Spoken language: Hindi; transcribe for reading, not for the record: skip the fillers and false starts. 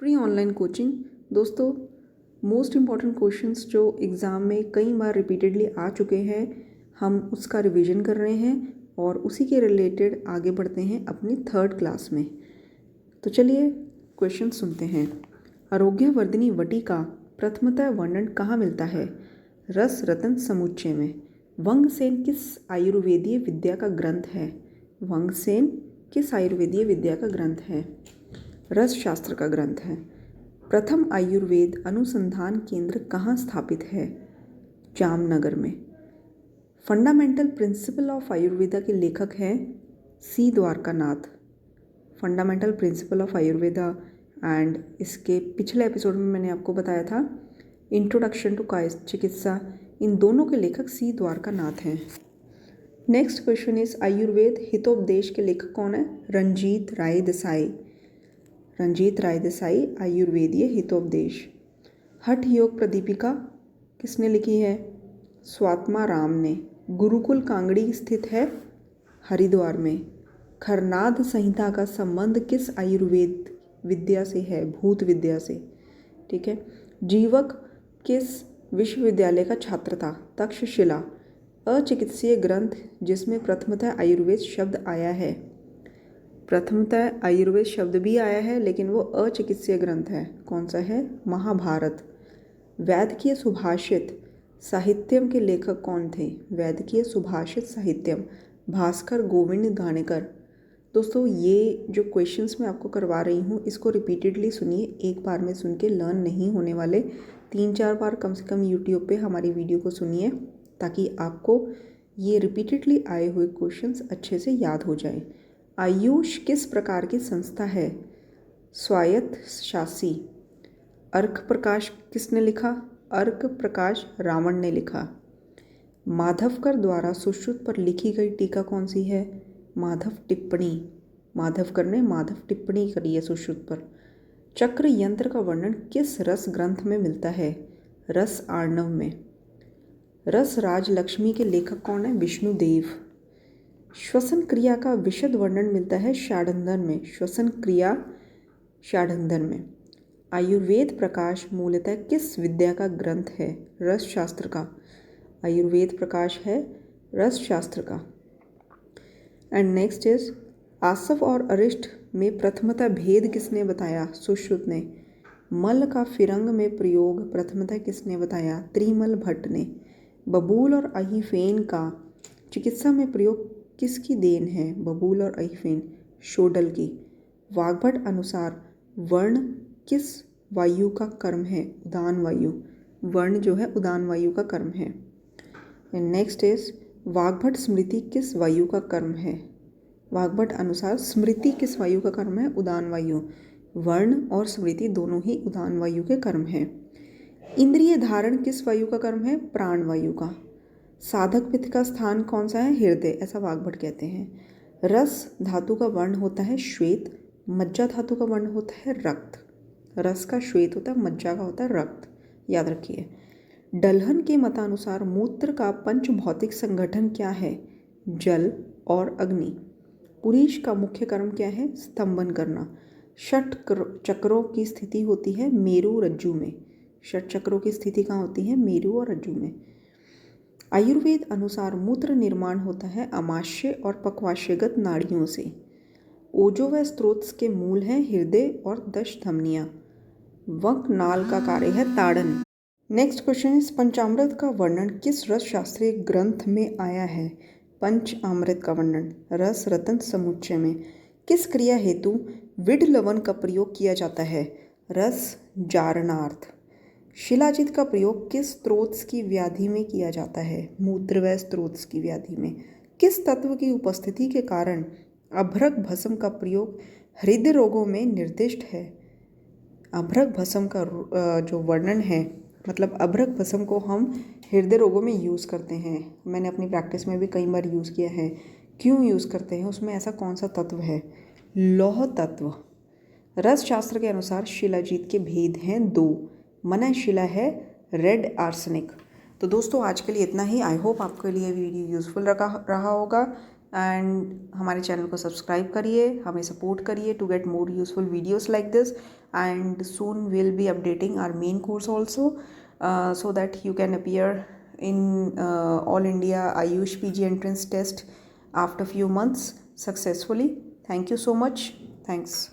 Free online coaching. दोस्तों, मोस्ट इम्पॉर्टेंट क्वेश्चंस जो एग्ज़ाम में कई बार रिपीटेडली आ चुके हैं, हम उसका रिवीजन कर रहे हैं और उसी के रिलेटेड आगे बढ़ते हैं अपनी थर्ड क्लास में। तो चलिए क्वेश्चन सुनते हैं। आरोग्यवर्धिनी वटिका प्रथमतः वर्णन कहाँ मिलता है? रस रत्न समुच्चय में। वंगसेन किस आयुर्वेदीय विद्या का ग्रंथ है? वंगसेन किस आयुर्वेदीय विद्या का ग्रंथ है? रस शास्त्र का ग्रंथ है। प्रथम आयुर्वेद अनुसंधान केंद्र कहाँ स्थापित है? जामनगर में। फंडामेंटल प्रिंसिपल ऑफ आयुर्वेदा के लेखक हैं C Dwarkanath. Fundamental principle of Ayurveda and इसके पिछले एपिसोड में मैंने आपको बताया था इंट्रोडक्शन टू काय चिकित्सा, इन दोनों के लेखक सी द्वारकानाथ हैं। Next question is Ayurveda Hitopadesha के लेखक कौन है? रंजीत राय देसाई। रंजीत राय देसाई आयुर्वेदीय हितोपदेश। हठ योग प्रदीपिका किसने लिखी है? स्वात्मा राम ने। गुरुकुल कांगड़ी स्थित है हरिद्वार में। खरनाद संहिता का संबंध किस आयुर्वेद विद्या से है? भूत विद्या से। ठीक है। जीवक किस विश्वविद्यालय का छात्र था? तक्षशिला। अचिकित्सीय ग्रंथ जिसमें प्रथमतः आयुर्वेद शब्द आया है। प्रथमतः आयुर्वेद शब्द भी आया है लेकिन वो अचिकित्सीय ग्रंथ है। कौन सा है? महाभारत। वैद्यकीय सुभाषित साहित्यम के लेखक कौन थे? वैद्यकीय सुभाषित साहित्यम भास्कर गोविंद गाणेकर। दोस्तों, ये जो क्वेश्चंस मैं आपको करवा रही हूँ इसको रिपीटेडली सुनिए। एक बार में सुन के लर्न नहीं होने वाले, 3-4 बार कम से कम यूट्यूब पे हमारी वीडियो को सुनिए ताकि आपको ये रिपीटेडली आए हुए क्वेश्चंस अच्छे से याद हो जाए। आयुष किस प्रकार की संस्था है? स्वायत्त शासी। अर्क प्रकाश किसने लिखा? अर्क प्रकाश रावण ने लिखा। माधवकर द्वारा सुश्रुत पर लिखी गई टीका कौन सी है? माधव टिप्पणी। माधवकर ने माधव टिप्पणी करी है सुश्रुत पर। चक्र यंत्र का वर्णन किस रस ग्रंथ में मिलता है? रस आर्णव में। रस राजलक्ष्मी के लेखक कौन है? विष्णुदेव। श्वसन क्रिया का विशद वर्णन मिलता है षाढ़ंधर में। श्वसन क्रिया षाढ़ंधर में। आयुर्वेद प्रकाश मूलतः किस विद्या का ग्रंथ है? रस शास्त्र का। आयुर्वेद प्रकाश है रस शास्त्र का। एंड नेक्स्ट इज आसव और अरिष्ट में प्रथमतः भेद किसने बताया? सुश्रुत ने। मल का फिरंग में प्रयोग प्रथमतः किसने बताया? त्रिमल भट्ट ने। बबूल और अहिफेन का चिकित्सा में प्रयोग किसकी देन है? बबूल और अहिफेन शोडल की। वाग्भट अनुसार वर्ण किस वायु का कर्म है? उदान वायु। वर्ण जो है उदान वायु का कर्म है। नेक्स्ट इज वाग्भट स्मृति किस वायु का कर्म है? वाग्भट अनुसार स्मृति किस वायु का कर्म है? उदान वायु। वर्ण और स्मृति दोनों ही उदान वायु के कर्म है। इंद्रिय धारण किस वायु का कर्म है? प्राण वायु का। साधक पित्त का स्थान कौन सा है? हृदय, ऐसा वाग्भट कहते हैं। रस धातु का वर्ण होता है श्वेत। मज्जा धातु का वर्ण होता है रक्त। रस का श्वेत होता है, मज्जा का होता है रक्त, याद रखिए। डल्हन के मतानुसार मूत्र का पंच भौतिक संगठन क्या है? जल और अग्नि। पुरीश का मुख्य कर्म क्या है? स्तंभन करना। षट चक्रों की स्थिति होती है मेरु रज्जु में। षट चक्रों की स्थिति कहाँ होती है? मेरु और रज्जु में। आयुर्वेद अनुसार मूत्र निर्माण होता है अमाशय और पक्वाशयगत नाड़ियों से। ओजो व स्त्रोत के मूल हैं हृदय और दश धमनियाँ। वंक नाल का कार्य है ताड़न। नेक्स्ट क्वेश्चन इस पंचामृत का वर्णन किस रस शास्त्रीय ग्रंथ में आया है? पंचामृत का वर्णन रस रत्न समुच्चय में। किस क्रिया हेतु विड लवण का प्रयोग किया जाता है? रस जारणार्थ। शिलाजित का प्रयोग किस स्त्रोत की व्याधि में किया जाता है? मूत्र व स्त्रोत की व्याधि में। किस तत्व की उपस्थिति के कारण अभ्रक भस्म का प्रयोग हृदय रोगों में निर्दिष्ट है? अभ्रक भस्म का जो वर्णन है, मतलब अभ्रक भस्म को हम हृदय रोगों में यूज़ करते हैं। मैंने अपनी प्रैक्टिस में भी कई बार यूज़ किया है। क्यों यूज़ करते हैं? उसमें ऐसा कौन सा तत्व है? लौह तत्व। रस शास्त्र के अनुसार शिलाजीत के भेद हैं 2। मना शिला है रेड आर्सेनिक। तो दोस्तों, आज के लिए इतना ही। आई होप आपके लिए वीडियो यूज़फुल रहा होगा एंड हमारे चैनल को सब्सक्राइब करिए, हमें सपोर्ट करिए to get more useful videos like this. And soon we'll be updating our main course also, so that you can appear in All India Ayush PG entrance test after few months successfully. Thank you so much. Thanks.